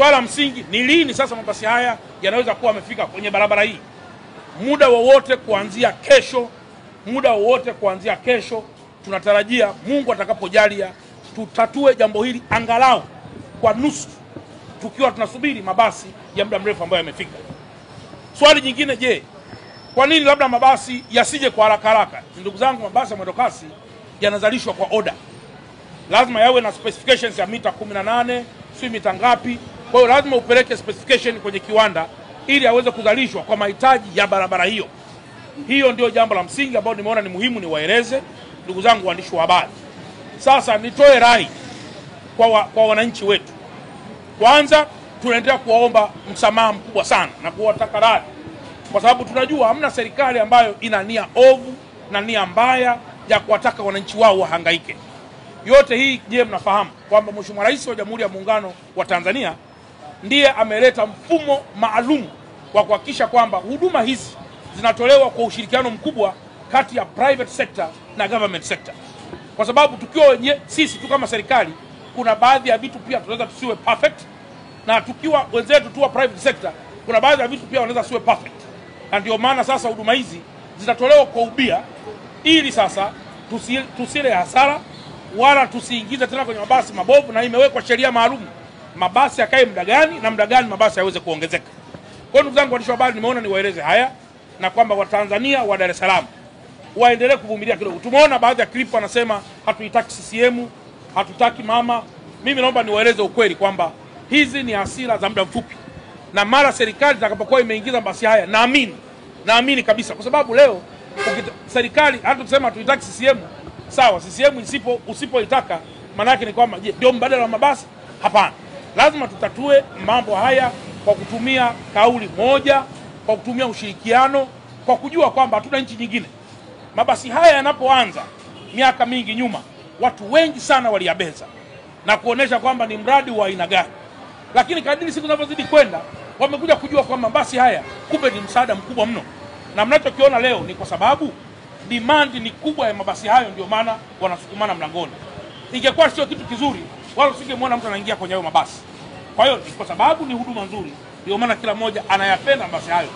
swala msingi ni lini sasa mabasi haya yanaweza kuwa yamefika kwenye barabara hii. Muda wowote kuanzia kesho, tunatarajia Mungu atakapojalia tutatue jambo hili angalau kwa nusu, tukiwa tunasubiri mabasi ya muda mrefu ambayo yamefika. Swali jingine, je, kwa nini labda mabasi yasije kwa haraka haraka? Ndugu zangu, mabasi ya mwendokasi yanazalishwa kwa order. Lazima yawe na specifications ya mita 18, si mita ngapi. Kwa hiyo lazima upeleke specification kwenye kiwanda ili aweze kuzalishwa kwa mahitaji ya barabara hiyo. Hiyo ndio jambo la msingi ambalo nimeona ni muhimu niwaeleze ndugu zangu waandishi wa habari. Sasa nitoe rai kwa wananchi wetu. Kwanza tunaendelea kuwaomba msamaha mkubwa sana na kuwataka radhi, kwa sababu tunajua hamna serikali ambayo ina nia ovu na nia mbaya ya kuwataka wananchi wao wahangaike. Yote hii, je, mnafahamu kwamba Mheshimiwa Rais wa Jamhuri ya Muungano wa Tanzania ndiye ameleta mfumo maalum wa kuhakikisha kwamba huduma hizi zinatolewa kwa ushirikiano mkubwa kati ya private sector na government sector. Kwa sababu tukiwa sisi tu kama serikali, kuna baadhi ya vitu pia tunaweza tusiwe perfect, na tukiwa wenzetu tu wa private sector kuna baadhi ya vitu pia wanaweza siwe perfect. Na ndio maana sasa huduma hizi zitatolewa kwa ubia, ili sasa tusile hasara wala tusiingize tena kwenye mabasi mabovu, na imewekwa sheria maalum mabasi yakae muda gani na muda gani mabasi yaweze kuongezeka. Kwa hiyo ndugu zangu waandishi wa habari, nimeona niwaeleze haya, na kwamba Watanzania wa Dar es Salaam waendelee kuvumilia kidogo. Tumeona baadhi ya clip wanasema hatuitaki CCM, hatutaki mama. Mimi naomba niwaeleze ukweli kwamba hizi ni hasira za muda mfupi, na mara serikali itakapokuwa imeingiza mabasi haya, naamini kabisa, kwa sababu leo serikali hata tusema hatuitaki CCM, sawa, CCM usipoitaka maana yake ni kwamba ndio mbadala wa mabasi? Hapana. Lazima tutatue mambo haya kwa kutumia kauli moja, kwa kutumia ushirikiano, kwa kujua kwamba hatuna nchi nyingine. Mabasi haya yanapoanza miaka mingi nyuma, watu wengi sana waliyabeza na kuonesha kwamba ni mradi wa aina gani. Lakini kadiri siku zinavyozidi kwenda, wamekuja kujua kwamba mabasi haya kumbe ni msaada mkubwa mno. Na mnachokiona leo ni kwa sababu demand ni kubwa ya mabasi hayo, ndio maana wanasukumana mlangoni. Ingekuwa sio kitu kizuri, wala usingemwona mtu anaingia kwenye hayo mabasi. Kwa hiyo kwa sababu ni huduma nzuri, ndio maana kila mmoja anayapenda mabasi hayo.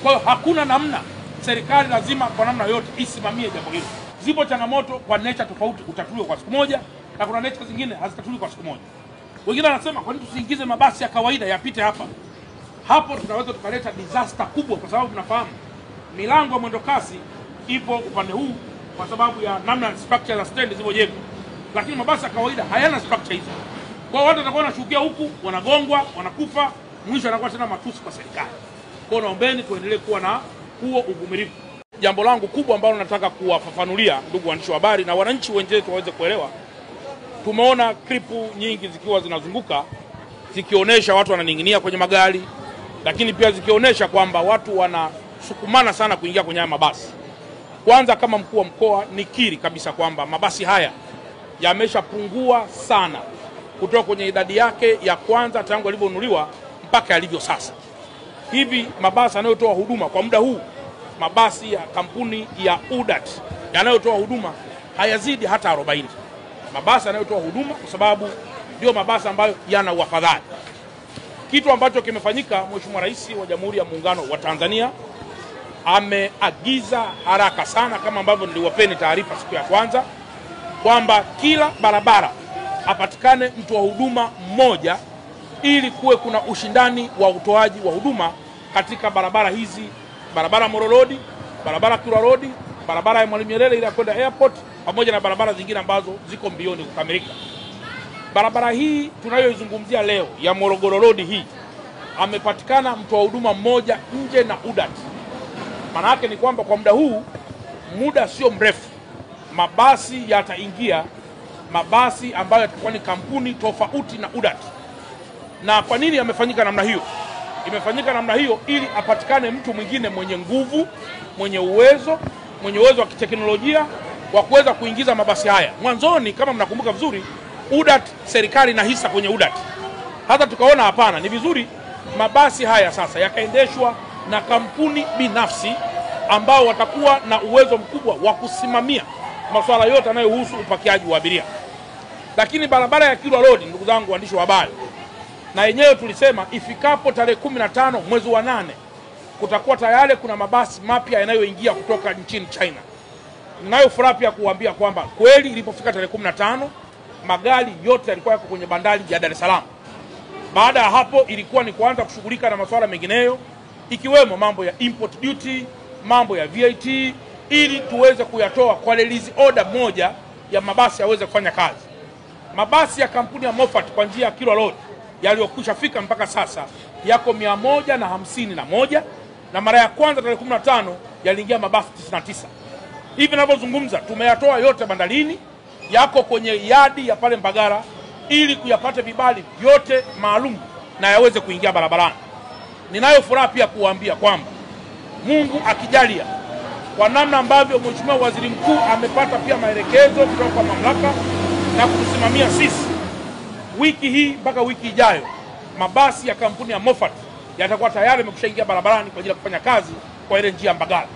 Kwa hiyo hakuna namna, serikali lazima kwa namna yote isimamie jambo hilo. Zipo changamoto kwa nature tofauti utatuliwe kwa siku moja, na kuna nature zingine hazitatuliwi kwa siku moja. Wengine wanasema kwa nini tusiingize mabasi ya kawaida yapite hapa? Hapo tunaweza tukaleta disaster kubwa, kwa sababu tunafahamu milango ya mwendokasi ipo upande huu kwa sababu ya namna structure za stand zilizojengwa. Lakini mabasi ya kawaida hayana structure hizo. Kwa hiyo watu watakuwa wanashukia huku, wanagongwa, wanakufa, mwisho anakuwa tena matusi kwa serikali. Kwa hiyo naombeni tuendelee kuwa na huo uvumilivu. Jambo langu kubwa ambalo nataka kuwafafanulia ndugu waandishi wa habari na wananchi wenzetu waweze kuelewa, tumeona klipu nyingi zikiwa zinazunguka zikionyesha watu wananing'inia kwenye magari, lakini pia zikionyesha kwamba watu wanasukumana sana kuingia kwenye haya mabasi. Kwanza kama mkuu wa mkoa nikiri kabisa kwamba mabasi haya yameshapungua sana kutoka kwenye idadi yake ya kwanza tangu yalivyonunuliwa mpaka yalivyo sasa. Hivi mabasi yanayotoa huduma kwa muda huu, mabasi ya kampuni ya UDAT yanayotoa huduma hayazidi hata 40. Mabasi yanayotoa huduma, kwa sababu ndio mabasi ambayo yana uafadhali. Kitu ambacho kimefanyika, Mheshimiwa Rais wa Jamhuri ya Muungano wa Tanzania ameagiza haraka sana, kama ambavyo niliwapeni taarifa siku ya kwanza, kwamba kila barabara apatikane mtu wa huduma mmoja, ili kuwe kuna ushindani wa utoaji wa huduma katika barabara hizi, barabara Moro Road, barabara Kilwa Road, barabara ya Mwalimu Nyerere ile kwenda airport, pamoja na barabara zingine ambazo ziko mbioni kukamilika. Barabara hii tunayoizungumzia leo ya Morogoro Road hii, amepatikana mtu wa huduma mmoja nje na UDAT. Maana yake ni kwamba kwa muda huu, muda sio mrefu, mabasi yataingia, mabasi ambayo yatakuwa ni kampuni tofauti na UDAT. Na kwa nini yamefanyika namna hiyo? Imefanyika namna hiyo ili apatikane mtu mwingine mwenye nguvu, mwenye uwezo wa kiteknolojia wa kuweza kuingiza mabasi haya. Mwanzoni kama mnakumbuka vizuri, UDAT, serikali na hisa kwenye UDAT. Hata tukaona hapana, ni vizuri mabasi haya sasa yakaendeshwa na kampuni binafsi ambao watakuwa na uwezo mkubwa wa kusimamia masuala yote yanayohusu upakiaji wa abiria. Lakini barabara ya Kilwa Road, ndugu zangu waandishi wa habari, na yenyewe tulisema ifikapo tarehe 15 mwezi wa 8 kutakuwa tayari kuna mabasi mapya yanayoingia kutoka nchini China. Ninayo furaha pia kuambia kwamba kweli ilipofika tarehe 15 magari yote yalikuwa yako kwenye bandari ya Dar es Salaam. Baada ya hapo ilikuwa ni kuanza kushughulika na masuala mengineyo ikiwemo mambo ya import duty, mambo ya VAT, ili tuweze kuyatoa kwa release order moja ya mabasi yaweze kufanya kazi. Mabasi ya kampuni ya Moffat kwa njia ya Kilwa Road yaliyokwisha fika mpaka sasa yako 151 na mara ya kwanza tarehe 15 yaliingia mabasi 99. Hivi ninavyozungumza tumeyatoa yote bandarini, yako kwenye yadi ya pale Mbagara ili kuyapata vibali vyote maalum na yaweze kuingia barabarani. Ninayo furaha pia kuambia kwamba Mungu akijalia, kwa namna ambavyo Mheshimiwa Waziri Mkuu amepata pia maelekezo kutoka kwa mamlaka na kutusimamia sisi, wiki hii mpaka wiki ijayo mabasi ya kampuni ya Moffat yatakuwa tayari yamekwishaingia barabarani kwa ajili ya kufanya kazi kwa ile njia Mbagara.